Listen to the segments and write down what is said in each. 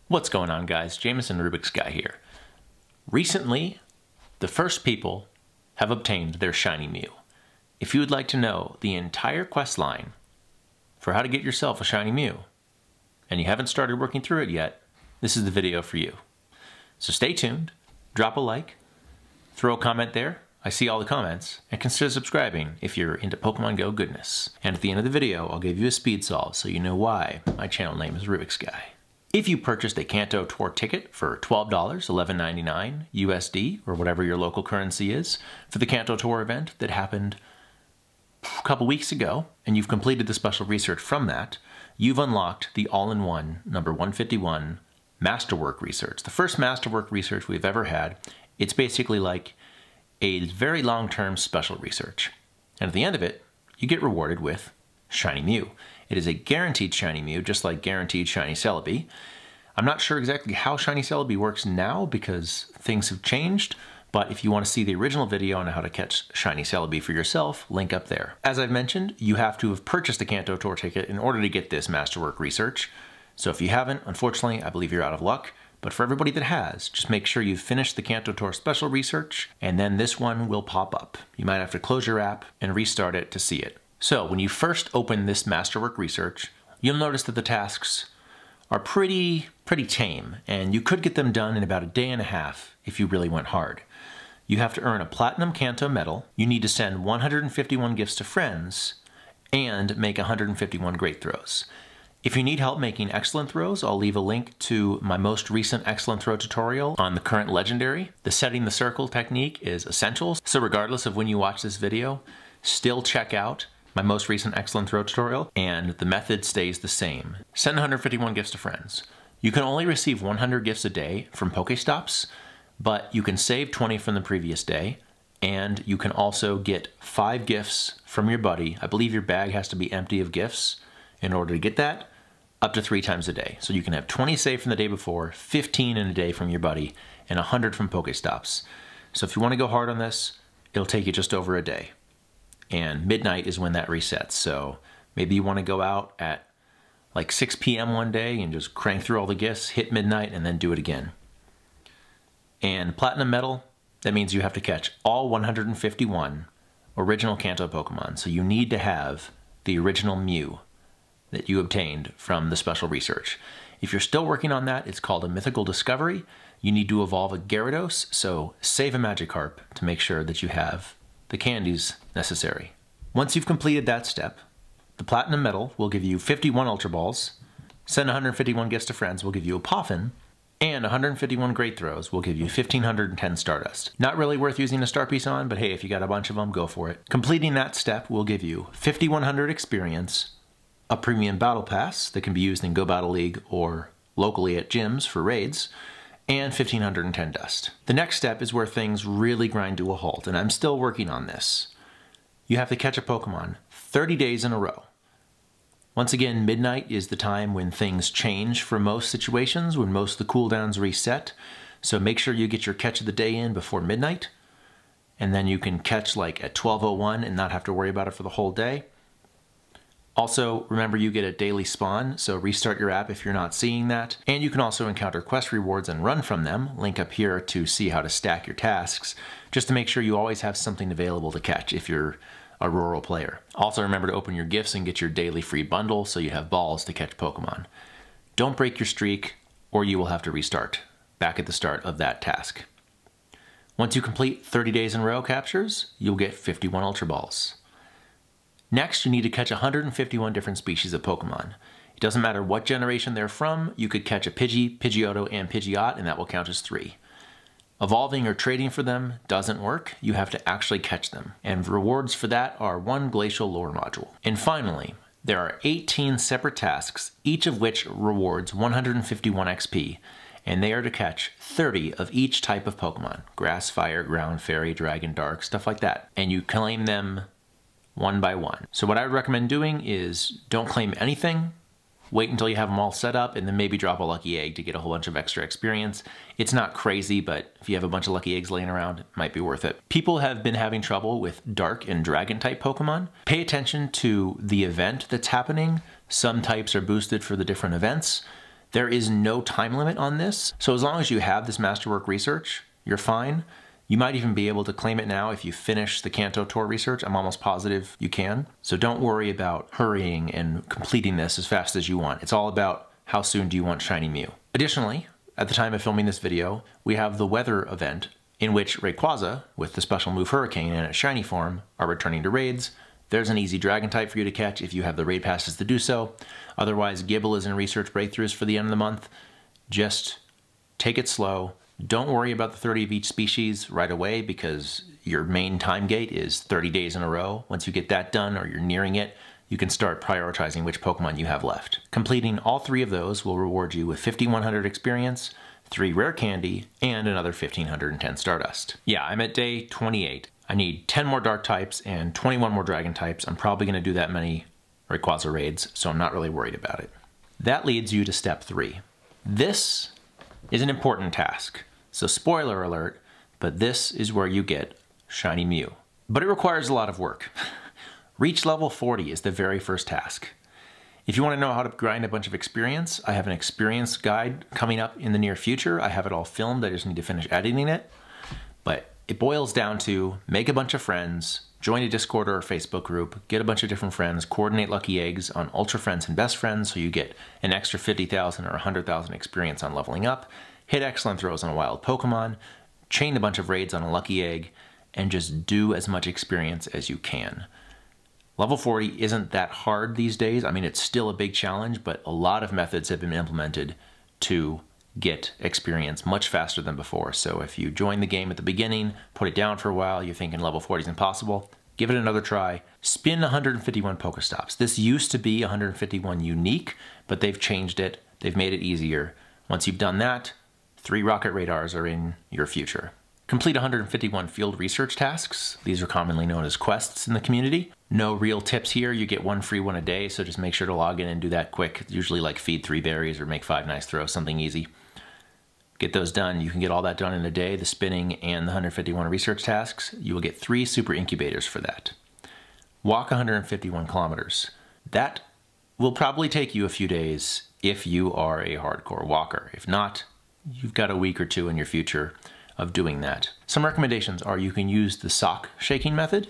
What's going on, guys? Jameson Rubiksguy here. Recently, the first people have obtained their shiny Mew. If you would like to know the entire quest line for how to get yourself a shiny Mew, and you haven't started working through it yet, this is the video for you. So stay tuned, drop a like, throw a comment there. I see all the comments, and consider subscribing if you're into Pokemon Go goodness. And at the end of the video, I'll give you a speed solve so you know why my channel name is Rubiksguy. If you purchased a Kanto Tour Ticket for $12, $11.99 USD, or whatever your local currency is, for the Kanto Tour event that happened a couple weeks ago, and you've completed the special research from that, you've unlocked the all-in-one number 151 Masterwork Research. The first Masterwork Research we've ever had. It's basically like a very long-term special research. And at the end of it, you get rewarded with Shiny Mew. It is a guaranteed Shiny Mew, just like guaranteed Shiny Celebi. I'm not sure exactly how Shiny Celebi works now because things have changed, but if you want to see the original video on how to catch Shiny Celebi for yourself, link up there. As I've mentioned, you have to have purchased a Kanto Tour Ticket in order to get this Masterwork Research. So if you haven't, unfortunately, I believe you're out of luck. But for everybody that has, just make sure you've finished the Kanto Tour Special Research, and then this one will pop up. You might have to close your app and restart it to see it. So when you first open this Masterwork Research, you'll notice that the tasks are pretty tame, and you could get them done in about a day and a half if you really went hard. You have to earn a Platinum Kanto medal, you need to send 151 gifts to friends, and make 151 great throws. If you need help making excellent throws, I'll leave a link to my most recent excellent throw tutorial on the current legendary. The setting the circle technique is essential, so regardless of when you watch this video, still check out my most recent excellent throw tutorial, and the method stays the same. Send 151 gifts to friends. You can only receive 100 gifts a day from Pokestops, but you can save 20 from the previous day, and you can also get 5 gifts from your buddy. I believe your bag has to be empty of gifts in order to get that, up to 3 times a day. So you can have 20 saved from the day before, 15 in a day from your buddy, and 100 from Pokestops. So if you want to go hard on this, it'll take you just over a day. And midnight is when that resets. So maybe you want to go out at like 6 p.m. one day and just crank through all the gifts, hit midnight, and then do it again. And Platinum Medal, that means you have to catch all 151 original Kanto Pokemon. So you need to have the original Mew that you obtained from the special research. If you're still working on that, it's called a Mythical Discovery. You need to evolve a Gyarados, so save a Magikarp to make sure that you have the candies necessary. Once you've completed that step, the Platinum Medal will give you 51 Ultra Balls, send 151 gifts to friends will give you a Poffin, and 151 Great Throws will give you 1,510 Stardust. Not really worth using a Star Piece on, but hey, if you got a bunch of them, go for it. Completing that step will give you 5,100 experience, a Premium Battle Pass that can be used in Go Battle League or locally at gyms for raids, and 1,510 dust. The next step is where things really grind to a halt, and I'm still working on this. You have to catch a Pokemon 30 days in a row. Once again, midnight is the time when things change for most situations, when most of the cooldowns reset, so make sure you get your catch of the day in before midnight, and then you can catch like at 12:01 and not have to worry about it for the whole day. Also, remember you get a daily spawn, so restart your app if you're not seeing that. And you can also encounter quest rewards and run from them. Link up here to see how to stack your tasks, just to make sure you always have something available to catch if you're a rural player. Also remember to open your gifts and get your daily free bundle so you have balls to catch Pokemon. Don't break your streak, or you will have to restart back at the start of that task. Once you complete 30 days in a row captures, you'll get 51 Ultra Balls. Next, you need to catch 151 different species of Pokemon. It doesn't matter what generation they're from, you could catch a Pidgey, Pidgeotto, and Pidgeot, and that will count as 3. Evolving or trading for them doesn't work, you have to actually catch them. And rewards for that are 1 Glacial Lore Module. And finally, there are 18 separate tasks, each of which rewards 151 XP, and they are to catch 30 of each type of Pokemon. Grass, Fire, Ground, Fairy, Dragon, Dark, stuff like that. And you claim them one by one. So what I would recommend doing is don't claim anything, wait until you have them all set up, and then maybe drop a lucky egg to get a whole bunch of extra experience. It's not crazy, but if you have a bunch of lucky eggs laying around, it might be worth it. People have been having trouble with Dark and Dragon type Pokemon. Pay attention to the event that's happening. Some types are boosted for the different events. There is no time limit on this, so as long as you have this Masterwork Research, you're fine. You might even be able to claim it now if you finish the Kanto Tour Research. I'm almost positive you can. So don't worry about hurrying and completing this as fast as you want. It's all about how soon do you want Shiny Mew. Additionally, at the time of filming this video, we have the weather event in which Rayquaza, with the special move Hurricane in its shiny form, are returning to raids. There's an easy dragon type for you to catch if you have the raid passes to do so. Otherwise, Gible is in research breakthroughs for the end of the month. Just take it slow. Don't worry about the 30 of each species right away because your main time gate is 30 days in a row. Once you get that done or you're nearing it, you can start prioritizing which Pokemon you have left. Completing all 3 of those will reward you with 5,100 experience, 3 rare candy, and another 1,510 Stardust. Yeah, I'm at day 28. I need 10 more dark types and 21 more dragon types. I'm probably going to do that many Rayquaza raids, so I'm not really worried about it. That leads you to step 3. This is an important task. So spoiler alert, but this is where you get Shiny Mew. But it requires a lot of work. Reach level 40 is the very first task. If you want to know how to grind a bunch of experience, I have an experience guide coming up in the near future. I have it all filmed, I just need to finish editing it. But it boils down to make a bunch of friends, join a Discord or a Facebook group, get a bunch of different friends, coordinate lucky eggs on Ultra Friends and Best Friends so you get an extra 50,000 or 100,000 experience on leveling up, hit excellent throws on a wild Pokemon, chain a bunch of raids on a lucky egg, and just do as much experience as you can. Level 40 isn't that hard these days. I mean, it's still a big challenge, but a lot of methods have been implemented to get experience much faster than before. So if you join the game at the beginning, put it down for a while, you're thinking level 40 is impossible, give it another try. Spin 151 Pokestops. This used to be 151 unique, but they've changed it. They've made it easier. Once you've done that, 3 rocket radars are in your future. Complete 151 field research tasks. These are commonly known as quests in the community. No real tips here. You get 1 free one a day, so just make sure to log in and do that quick. It's usually like feed 3 berries or make 5 nice throws, something easy. Get those done. You can get all that done in a day, the spinning and the 151 research tasks. You will get 3 super incubators for that. Walk 151 kilometers. That will probably take you a few days if you are a hardcore walker. If not, you've got a week or 2 in your future of doing that. Some recommendations are you can use the sock shaking method,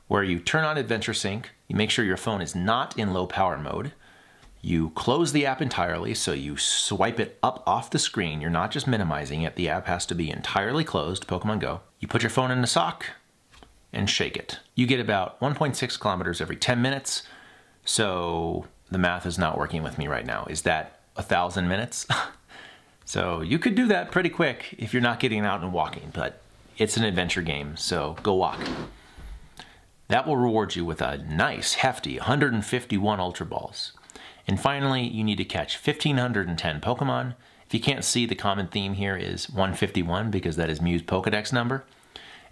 where you turn on Adventure Sync, you make sure your phone is not in low power mode, you close the app entirely, so you swipe it up off the screen, you're not just minimizing it, the app has to be entirely closed, Pokemon Go. You put your phone in the sock and shake it. You get about 1.6 kilometers every 10 minutes, so the math is not working with me right now. Is that 1,000 minutes? So you could do that pretty quick if you're not getting out and walking, but it's an adventure game, so go walk. That will reward you with a nice, hefty 151 Ultra Balls. And finally, you need to catch 1,510 Pokemon. If you can't see, the common theme here is 151 because that is Mew's Pokedex number.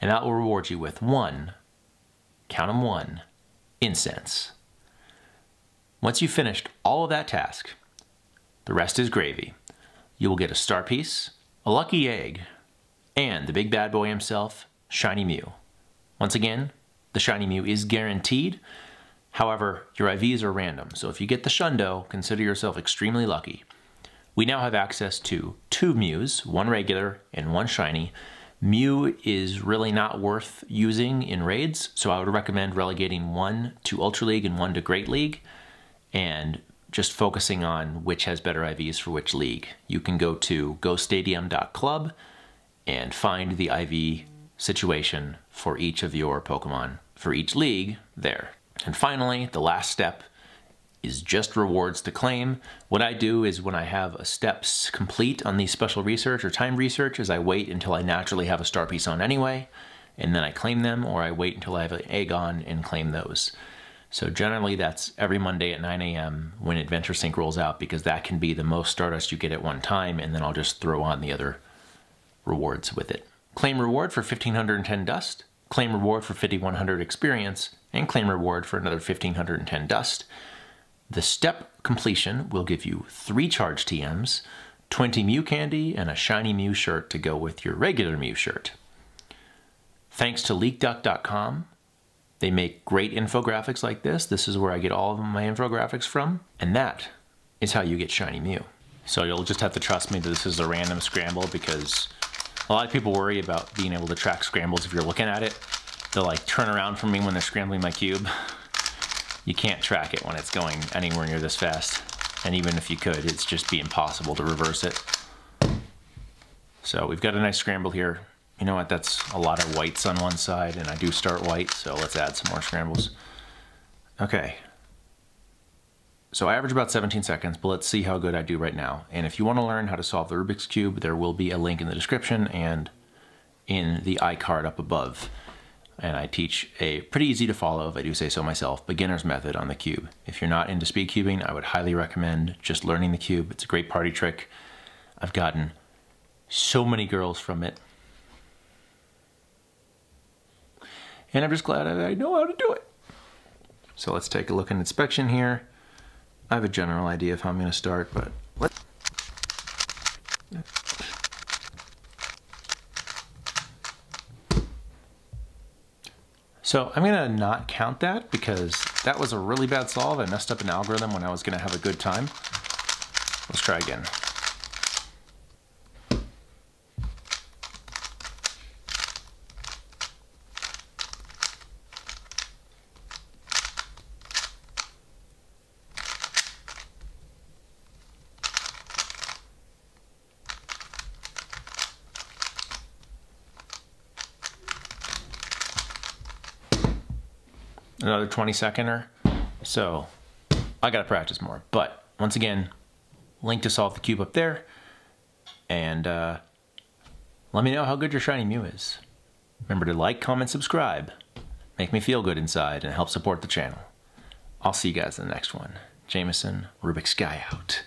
And that will reward you with 1, count 'em 1, incense. Once you've finished all of that task, the rest is gravy. You will get a star piece, a lucky egg, and the big bad boy himself, Shiny Mew. Once again, the Shiny Mew is guaranteed. However, your IVs are random, so if you get the Shundo, consider yourself extremely lucky. We now have access to 2 Mews, 1 regular and 1 shiny. Mew is really not worth using in raids, so I would recommend relegating 1 to Ultra League and 1 to Great League, and just focusing on which has better IVs for which league. You can go to gostadium.club and find the IV situation for each of your Pokemon for each league there. And finally, the last step is just rewards to claim. What I do is when I have a steps complete on these special research or time research is I wait until I naturally have a star piece on anyway, and then I claim them, or I wait until I have an egg on and claim those. So generally that's every Monday at 9 a.m. when Adventure Sync rolls out, because that can be the most Stardust you get at one time, and then I'll just throw on the other rewards with it. Claim reward for 1,510 dust, claim reward for 5,100 experience, and claim reward for another 1,510 dust. The step completion will give you 3 charge TMs, 20 Mew candy, and a shiny Mew shirt to go with your regular Mew shirt. Thanks to leakduck.com. They make great infographics like this. This is where I get all of my infographics from. And that is how you get Shiny Mew. So you'll just have to trust me that this is a random scramble, because a lot of people worry about being able to track scrambles if you're looking at it. They'll like turn around from me when they're scrambling my cube. You can't track it when it's going anywhere near this fast. And even if you could, it's just be impossible to reverse it. So we've got a nice scramble here. You know what, that's a lot of whites on one side, and I do start white, so let's add some more scrambles. Okay. So I average about 17 seconds, but let's see how good I do right now. And if you want to learn how to solve the Rubik's Cube, there will be a link in the description and in the iCard up above. And I teach a pretty easy to follow, if I do say so myself, beginner's method on the cube. If you're not into speed cubing, I would highly recommend just learning the cube. It's a great party trick. I've gotten so many girls from it. And I'm just glad I know how to do it. So let's take a look at inspection here. I have a general idea of how I'm going to start, but let's... So I'm going to not count that, because that was a really bad solve. I messed up an algorithm when I was going to have a good time. Let's try again. Another 20-seconder. So I gotta practice more. But once again, link to solve the cube up there. And let me know how good your shiny Mew is. Remember to like, comment, subscribe. Make me feel good inside and help support the channel. I'll see you guys in the next one. Jameson, Rubiksguy out.